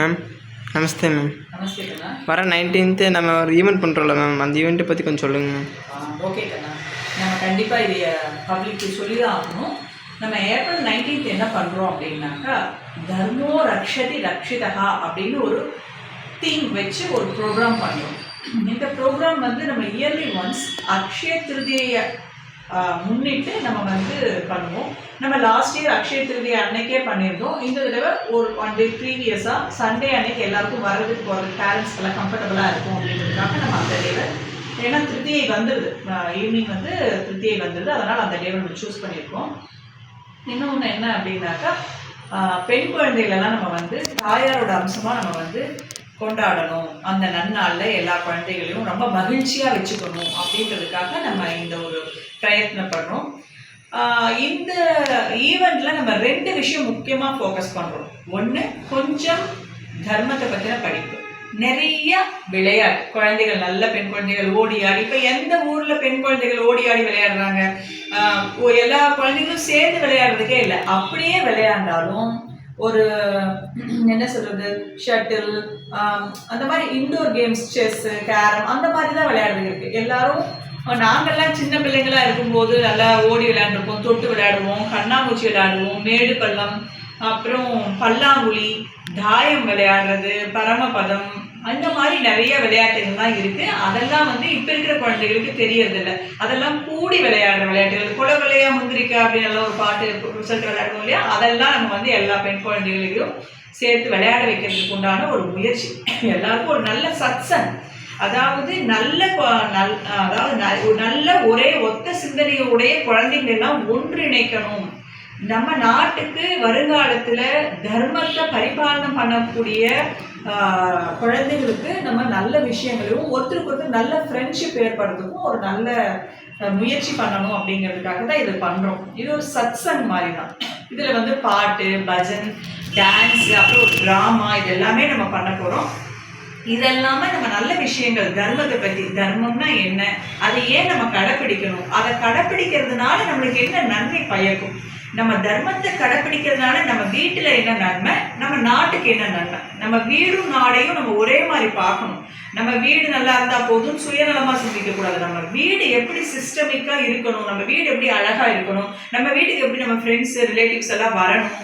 Ma'am நமஸ்தே ma'am. நமஸ்தே கண்ணா. வர 19th நம்ம ஒரு ஈவெண்ட் பண்ணுறோம்ல மேம், அந்த ஈவெண்ட்டை பற்றி கொஞ்சம் சொல்லுங்கள் மேம். ஓகே கண்ணா, நம்ம கண்டிப்பாக இதை பப்ளிக்கு சொல்லி தான் ஆகணும். நம்ம ஏப்ரல் 19th என்ன பண்ணுறோம் அப்படின்னாக்கா, தர்மோ ரக்ஷதி ரக்ஷிதா அப்படின்னு ஒரு தீம் வச்சு ஒரு ப்ரோக்ராம் பண்ணுறோம். இந்த ப்ரோக்ராம் நம்ம இயர்லி ஒன்ஸ் அக்ஷய திருதியை முன்னிட்டு நம்ம பண்ணுவோம். நம்ம லாஸ்ட் இயர் அக்ஷய திருதியை அன்னைக்கே பண்ணியிருந்தோம். இந்த தடவை ஒரு 1 day ப்ரீவியஸாக சண்டே அன்னைக்கு எல்லாருக்கும் வர்றதுக்கு போகிறது பேரண்ட்ஸ்க்கெல்லாம் கம்ஃபர்டபுளாக இருக்கும் அப்படின்றதுக்காக நம்ம அந்த டேவை, ஏன்னா திருத்தியை வந்துடுது, ஈவினிங் திருத்தியை வந்துடுது, அதனால் அந்த டேவை நம்ம சூஸ் பண்ணியிருக்கோம். இன்னொன்று என்ன அப்படின்னாக்கா, பெண் குழந்தைகளெல்லாம் நம்ம தாயாரோட அம்சமாக நம்ம கொண்டாடணும். அந்த நன்னாளில் எல்லா குழந்தைகளையும் ரொம்ப மகிழ்ச்சியாக வச்சுக்கணும் அப்படின்றதுக்காக நம்ம இந்த ஒரு பிரயத்னப்படுறோம். இந்த ஈவெண்ட்டில் நம்ம 2 விஷயம் முக்கியமாக ஃபோக்கஸ் பண்ணுறோம். ஒன்று, கொஞ்சம் தர்மத்தை பற்றின படிப்பு, நிறைய விளையாட்டு. குழந்தைகள், நல்ல பெண் குழந்தைகள் ஓடி ஆடி, இப்போ எந்த ஊரில் பெண் குழந்தைகள் ஓடி ஆடி விளையாடுறாங்க? எல்லா குழந்தைகளும் சேர்ந்து விளையாடுறதுக்கே இல்லை. அப்படியே விளையாண்டாலும் ஒரு என்ன சொல்கிறது, ஷட்டில், அந்த மாதிரி இன்டோர் கேம்ஸ், செஸ்ஸு, கேரம், அந்த மாதிரி தான் விளையாடுறது இருக்குது. எல்லாரும் நாங்கள்லாம் சின்ன பிள்ளைங்களாக இருக்கும்போது நல்லா ஓடி விளையாண்டுருப்போம், தொட்டு விளையாடுவோம், கண்ணாமூச்சி விளையாடுவோம், மேடு பள்ளம், அப்புறம் பல்லாங்குழி, தாயம் விளையாடுறது, பரமபதம், அந்த மாதிரி நிறைய விளையாட்டுகள்லாம் இருக்குது. அதெல்லாம் இப்போ இருக்கிற குழந்தைகளுக்கு தெரியறதில்லை. அதெல்லாம் கூடி விளையாடுற விளையாட்டுகள், குலவலையா முந்திரிக்கா அப்படின்னு எல்லாம் ஒரு பாட்டு சொல்லிட்டு விளையாடுவோம் இல்லையா? அதெல்லாம் நம்ம எல்லா பெண் குழந்தைகளையும் சேர்த்து விளையாட வைக்கிறதுக்கு உண்டான ஒரு முயற்சி. எல்லாருக்கும் ஒரு நல்ல சத்சங், அதாவது நல்ல ஒரே ஒத்த சிந்தனையுடைய குழந்தைகள் எல்லாம் ஒன்றிணைக்கணும். நம்ம நாட்டுக்கு வருங்காலத்தில் தர்மத்தை பரிபாலனம் பண்ணக்கூடிய குழந்தைகளுக்கு நம்ம நல்ல விஷயங்களையும் ஒருத்தருக்கு ஒருத்தர் நல்ல ஃப்ரெண்ட்ஷிப் ஏற்படுறதுக்கும் ஒரு நல்ல முயற்சி பண்ணணும் அப்படிங்கிறதுக்காக தான் இது பண்ணுறோம். இது ஒரு சத்சங் மாதிரி தான். இதில் பாட்டு, பஜன், டான்ஸ், அப்புறம் ஒரு ட்ராமா, இது எல்லாமே நம்ம பண்ண போகிறோம். இதெல்லாமல் நம்ம நல்ல விஷயங்கள், தர்மத்தை பற்றி, தர்மம்னா என்ன, அதை ஏன் நம்ம கடைப்பிடிக்கணும், அதை கடைப்பிடிக்கிறதுனால நம்மளுக்கு என்ன நன்மை பயக்கும், நம்ம தர்மத்தை கடைப்பிடிக்கிறதுனால நம்ம வீட்டில் என்ன நன்மை, நம்ம நாட்டுக்கு என்ன நன்மை, நம்ம வீடும் நாடையும் நம்ம ஒரே மாதிரி பார்க்கணும். நம்ம வீடு நல்லா இருந்தால் போதும் சுயநலமாக சிந்திக்கக்கூடாது. நம்ம வீடு எப்படி சிஸ்டமிக்காக இருக்கணும், நம்ம வீடு எப்படி அழகாக இருக்கணும், நம்ம வீட்டுக்கு எப்படி நம்ம ஃப்ரெண்ட்ஸ் ரிலேட்டிவ்ஸ் எல்லாம் வரணும்,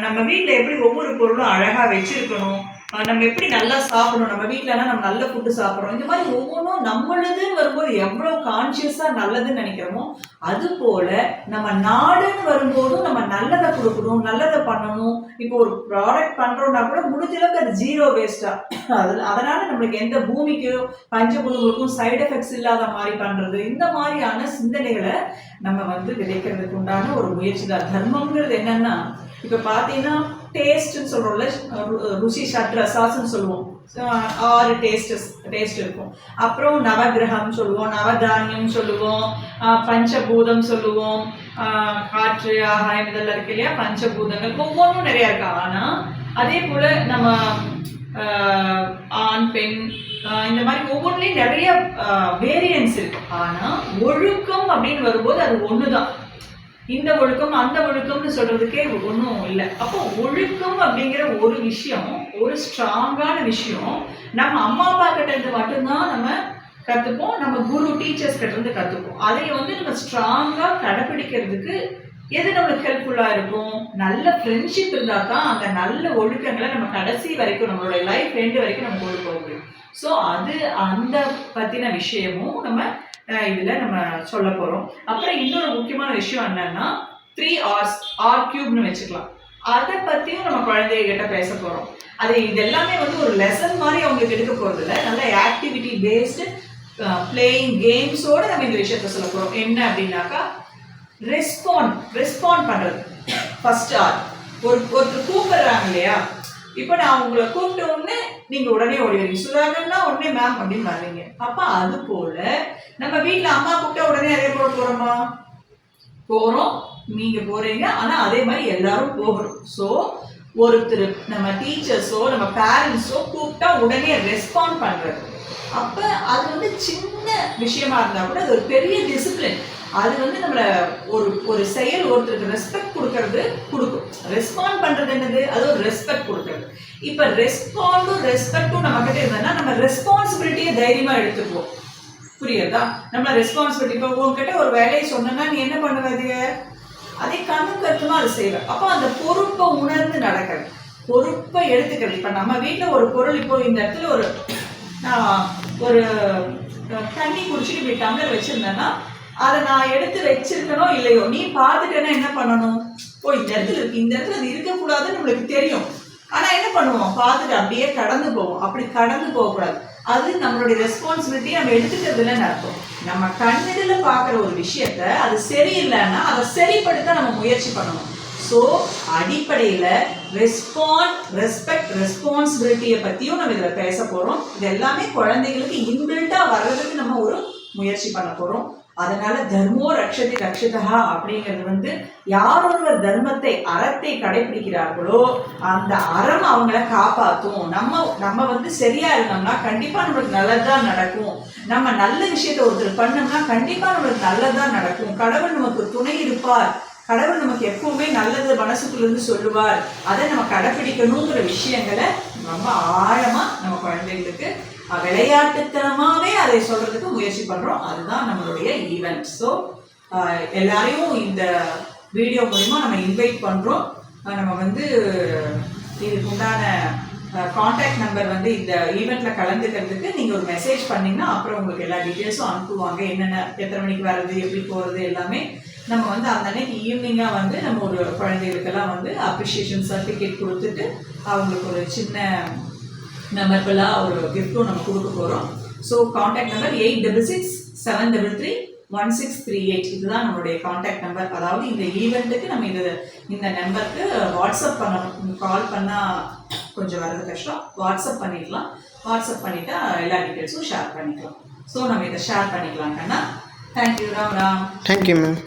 நம்ம வீட்டில் எப்படி ஒவ்வொரு பொருளும் அழகாக வச்சுருக்கணும், நம்ம எப்படி நல்லா சாப்பிடணும், நம்ம வீட்டிலனா நம்ம நல்ல ஃபுட்டு சாப்பிட்றோம், இந்த மாதிரி ஒவ்வொன்றும் நம்மளுதுன்னு வரும்போது எவ்வளோ கான்ஷியஸாக நல்லதுன்னு நினைக்கிறோமோ, அதுபோல் நம்ம நாடுன்னு வரும்போதும் நம்ம நல்லதை கொடுக்கணும், நல்லதை பண்ணணும். இப்போ ஒரு ப்ராடக்ட் பண்ணுறோன்னா கூட முடிஞ்சளவுக்கு அது 0 வேஸ்ட்டாக, அதனால் நம்மளுக்கு எந்த பூமிக்கும் பஞ்சபூதங்களுக்கும் சைடு எஃபெக்ட்ஸ் இல்லாத மாதிரி பண்ணுறது, இந்த மாதிரியான சிந்தனைகளை நம்ம விதைக்கிறதுக்கு உண்டான ஒரு முயற்சி தான். தர்மங்கிறது என்னென்னா, இப்போ பார்த்தீங்கன்னா டேஸ்ட்டுன்னு சொல்கிறோம்ல, ருசி ஷட்ரசாஸ்ன்னு சொல்லுவோம், 6 டேஸ்ட் இருக்கும். அப்புறம் நவகிரகம் சொல்லுவோம், நவதானியம் சொல்லுவோம், பஞ்சபூதம் சொல்லுவோம், காற்று, ஆகாயம், இதெல்லாம் இருக்கு இல்லையா, பஞ்சபூதங்கள் ஒவ்வொன்றும் நிறையா இருக்கு. ஆனால் அதே போல் நம்ம ஆண், பெண், இந்த மாதிரி ஒவ்வொன்றுலேயும் நிறைய வேரியன்ஸ் இருக்கு. ஆனால் ஒழுக்கம் அப்படின்னு வரும்போது அது ஒன்று தான். இந்த ஒழுக்கம் அந்த ஒழுக்கம்னு சொல்றதுக்கே ஒன்றும் இல்லை. அப்போ ஒழுக்கம் அப்படிங்கிற ஒரு விஷயம், ஒரு ஸ்ட்ராங்கான விஷயம் நம்ம அம்மா அப்பா கிட்ட இருந்து மட்டும்தான் நம்ம கற்றுப்போம், நம்ம குரு டீச்சர்ஸ் கிட்ட இருந்து கற்றுப்போம். அதை நம்ம ஸ்ட்ராங்காக கடைப்பிடிக்கிறதுக்கு எது நம்மளுக்கு ஹெல்ப்ஃபுல்லாக இருக்கும், நல்ல ஃப்ரெண்ட்ஷிப் இருந்தால் தான் அந்த நல்ல ஒழுக்கங்களை நம்ம கடைசி வரைக்கும், நம்மளுடைய லைஃப் எண்டு வரைக்கும் நம்ம கொண்டு போக முடியும். ஸோ அது அந்த பற்றின விஷயமும் நம்ம இதில் நம்ம சொல்ல போகிறோம். அப்புறம் இன்னொரு முக்கியமான விஷயம் என்னன்னா, 3 R's, R3ன்னு வச்சுக்கலாம். அதை பற்றியும் நம்ம குழந்தைகிட்ட பேச போகிறோம். அது இதெல்லாமே ஒரு லெசன் மாதிரி அவங்களுக்கு எடுக்க போகிறது இல்லை, நல்ல ஆக்டிவிட்டி பேஸ்டு பிளேயிங் கேம்ஸோடு நம்ம இந்த விஷயத்த சொல்ல போகிறோம். என்ன அப்படின்னாக்கா, ரெஸ்பாண்ட் பண்ணுறது. ஃபர்ஸ்ட் R, ஒருத்தர் கூப்பிடுறாங்க இல்லையா, இப்போ நான் உங்களை கூப்பிட்ட உடனே நீங்கள் உடனே ஓடி வரீங்க, சுதாகர்னா உடனே மேம் அப்படின்னு வருவீங்க. அப்போ அது போல் நம்ம வீட்டில் அம்மா கூப்பிட்டா உடனே அதே போல் போகிறோம், நீங்கள் போகிறீங்க, ஆனால் அதே மாதிரி எல்லாரும் போகிறோம். ஸோ ஒருத்தர் நம்ம டீச்சர்ஸோ நம்ம பேரண்ட்ஸோ கூப்பிட்டா உடனே ரெஸ்பாண்ட் பண்ணுறது. அப்போ அது சின்ன விஷயமா இருந்தால் கூட அது ஒரு பெரிய டிசிப்ளின். அது வந்து நம்மள ஒரு செயல் ஒருத்தருக்கு ரெஸ்பெக்ட் கொடுக்கறது கொடுக்கும். ரெஸ்பாண்ட் பண்றது என்னது? அது ஒரு ரெஸ்பெக்ட் கொடுக்கறது. இப்ப ரெஸ்பாண்டும் ரெஸ்பெக்டும் நம்ம கிட்ட இருந்ததுன்னா நம்ம ரெஸ்பான்சிபிலிட்டியை தைரியமா எடுத்துக்குவோம். புரியுதா? நம்ம ரெஸ்பான்சிபிலிட்டி இப்போ உங்ககிட்ட ஒரு வேலையை சொன்னா நீ என்ன பண்ணுவது? அதை கண்ணுக்கருத்துமா அதை செய்வேன். அப்போ அந்த பொறுப்பை உணர்ந்து நடக்கிறது, பொறுப்பை எடுத்துக்கிறது. இப்போ நம்ம வீட்டில் ஒரு பொருள், இப்போ இந்த இடத்துல ஒரு தண்ணி குடிச்சிட்டு இப்படி டம்ளர் வச்சிருந்தேன்னா அதை நான் எடுத்து வச்சிருக்கணும் இல்லையோ, நீ பார்த்துட்டேன்னா என்ன பண்ணணும்? ஓ இந்த இடத்துல இருக்கு, இந்த இடத்துல அது இருக்கக்கூடாதுன்னு நம்மளுக்கு தெரியும். ஆனால் என்ன பண்ணுவோம்? பார்த்துட்டு அப்படியே கடந்து போவோம். அப்படி கடந்து போகக்கூடாது. அது நம்மளுடைய ரெஸ்பான்சிபிலிட்டியை நம்ம எடுத்துக்கிறதுலன்னு அர்த்தம். நம்ம கண்ணில பார்க்குற ஒரு விஷயத்த அது சரியில்லைன்னா அதை சரிப்படுத்த நம்ம முயற்சி பண்ணணும். ஸோ அடிப்படையில் ரெஸ்பெக்ட், ரெஸ்பான்சிபிலிட்டியை பற்றியும் நம்ம இதில் பேச போகிறோம். இது எல்லாமே குழந்தைகளுக்கு இன்பில்ட்டாக வர்றதுக்கு நம்ம ஒரு முயற்சி பண்ண போகிறோம். அதனால தர்மோ ரக்ஷதி ரக்ஷிதா அப்படிங்கிறது வந்து யார் ஒருவர் தர்மத்தை, அறத்தை கடைபிடிக்கிறார்களோ அந்த அறம் அவங்கள காப்பாற்றும். நம்ம வந்து சரியா இருந்தோம்னா கண்டிப்பா நம்மளுக்கு நல்லதுதான் நடக்கும். நம்ம நல்ல விஷயத்த ஒருத்தர் பண்ணோம்னா கண்டிப்பா நம்மளுக்கு நல்லதுதான் நடக்கும். கடவுள் நமக்கு துணை இருப்பார். கடவுள் நமக்கு எப்பவுமே நல்லது மனசுக்குள்ள இருந்து சொல்லுவார். அதை நம்ம கடைபிடிக்கணுங்கிற விஷயங்களை ரொம்ப ஆழமா நம்ம குழந்தைகளுக்கு விளையாட்டுத்தனமாவே அதை சொல்றதுக்கு முயற்சி பண்றோம். அதுதான் நம்மளுடைய ஈவெண்ட். ஸோ எல்லாரையும் இந்த வீடியோ மூலிமா நம்ம இன்வைட் பண்றோம். நம்ம வந்து இதுக்கு உண்டான கான்டாக்ட் நம்பர் வந்து இந்த ஈவெண்ட்ல கலந்துக்கிறதுக்கு நீங்க ஒரு மெசேஜ் பண்ணீங்கன்னா அப்புறம் உங்களுக்கு எல்லா டீட்டெயில்ஸும் அனுப்புவாங்க. என்னென்ன, எத்தனை மணிக்கு வர்றது, எப்படி போறது எல்லாமே நம்ம வந்து அந்த அன்னைக்கு ஈவினிங்கா வந்து நம்ம ஒரு குழந்தைகளுக்கெல்லாம் வந்து அப்ரிஷியேஷன் சர்டிஃபிகேட் கொடுத்துட்டு அவங்களுக்கு ஒரு சின்ன மெமரபிளாக ஒரு கிஃப்ட்டும் நம்ம கொடுக்க போகிறோம். So contact number 8667331638. இதுதான் நம்மளுடைய கான்டாக்ட் நம்பர். அதாவது இந்த ஈவெண்ட்டுக்கு நம்ம இந்த நம்பருக்கு வாட்ஸ்அப் பண்ணணும். கால் பண்ணால் கொஞ்சம் வர்றது கஷ்டம். வாட்ஸ்அப் பண்ணிக்கலாம். வாட்ஸ்அப் பண்ணிட்டா எல்லா டீட்டெயில்ஸும் ஷேர் பண்ணிக்கலாம். ஸோ நம்ம இதை ஷேர் பண்ணிக்கலாம் கண்ணா. தேங்க்யூ ராம். Thank you ma'am.